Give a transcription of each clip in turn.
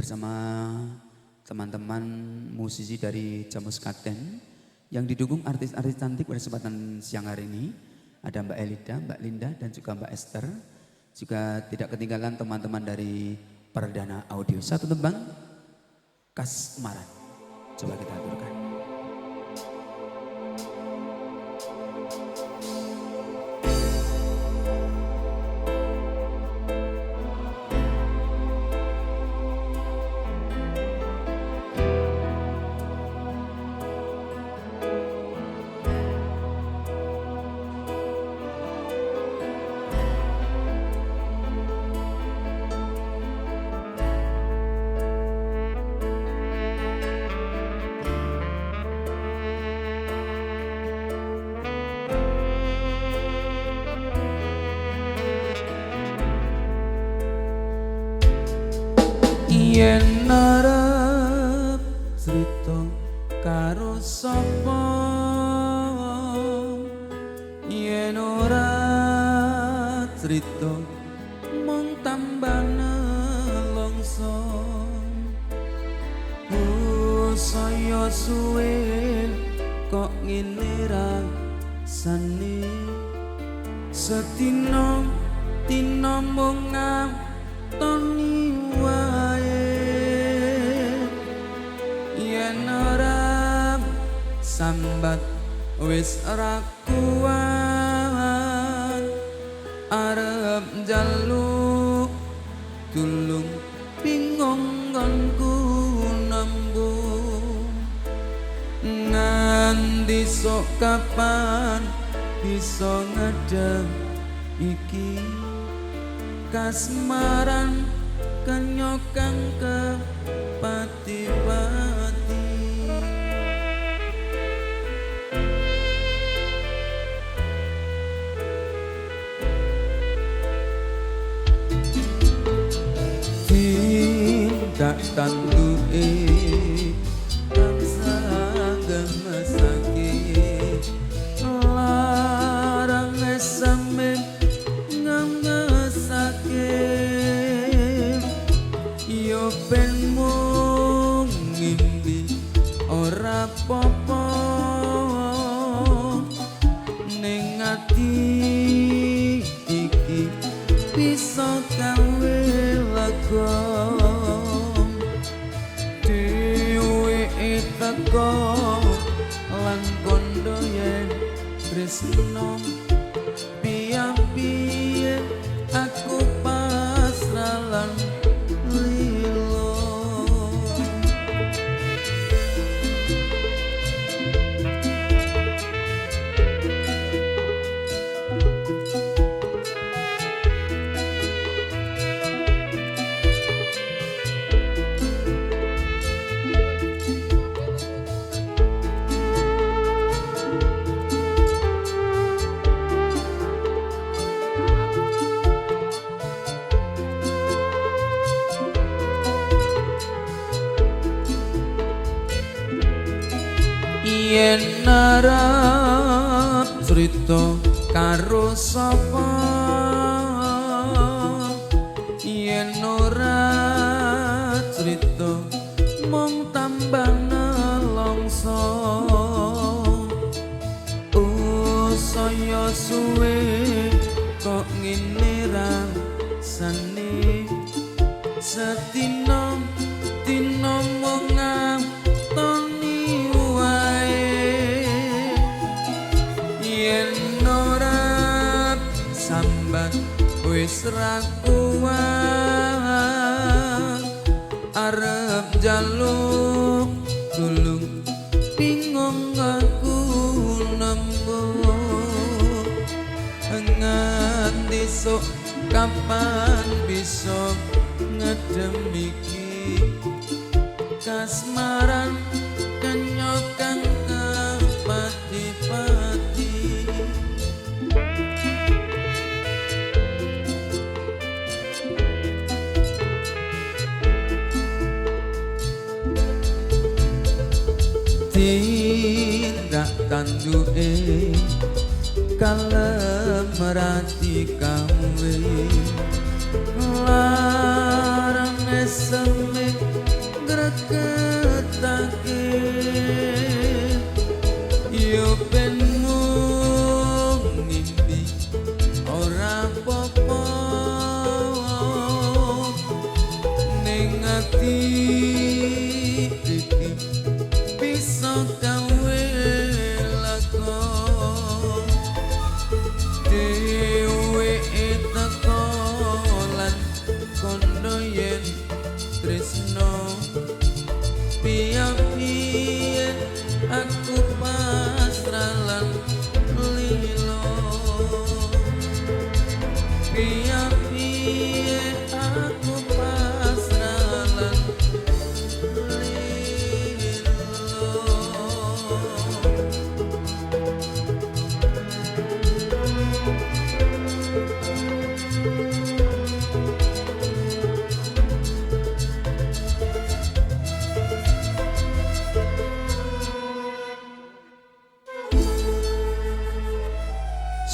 bersama teman-teman musisi dari Jamus Katen yang didukung artis-artis cantik pada kesempatan siang hari ini. Ada Mbak Elida, Mbak Linda dan juga Mbak Esther. Juga tidak ketinggalan teman-teman dari Perdana Audio. Satu tembang Kasmaran. Coba kita aturkan. Yen arep crita karo sapa, yen ora crita mung tambah nelongso. Saya suwe kok ngene rasane, sedina dina mung ngantoni wae. Yen ora sambat wis ora kuat, arep njaluk tulung bingung nggonku nembung. Nganti sok kapan bisa ngadeg iki kasmaran kenyokang kepati-pati. Tindak tanduke bangsa gemesake, larang esamen yo ben mung ngimpi ora apa-apa, ning ati iki bisa gawe lega. Dewe teko lan kondo yen tresno, piye-piye aku pasrah lan lilo. Yen arep crita karo sapa, yen ora crita mung tambah nelongso. Saya suwe kok ngene rasane, sedina dina mung ngantoni wae. Yen ora sambat wis ra kuat, arep njaluk tulung bingung aku nembung. Nganti sok kapan bisa ngedem iki kasmaran kenyokang kepati-pati. Tindak tanduke kalem merati kawe, larang esemik ati iki bisa gawe lakon dewe teko lan kondo yen tresno piye aku pasrah lan lilo piye aku pasrah lan lilo.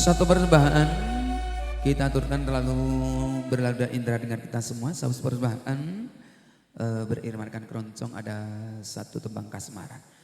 Satu persembahan kita aturkan terlalu berlada indra dengan kita semua. Satu persembahan berirmankan keroncong ada satu tembang kasmaran.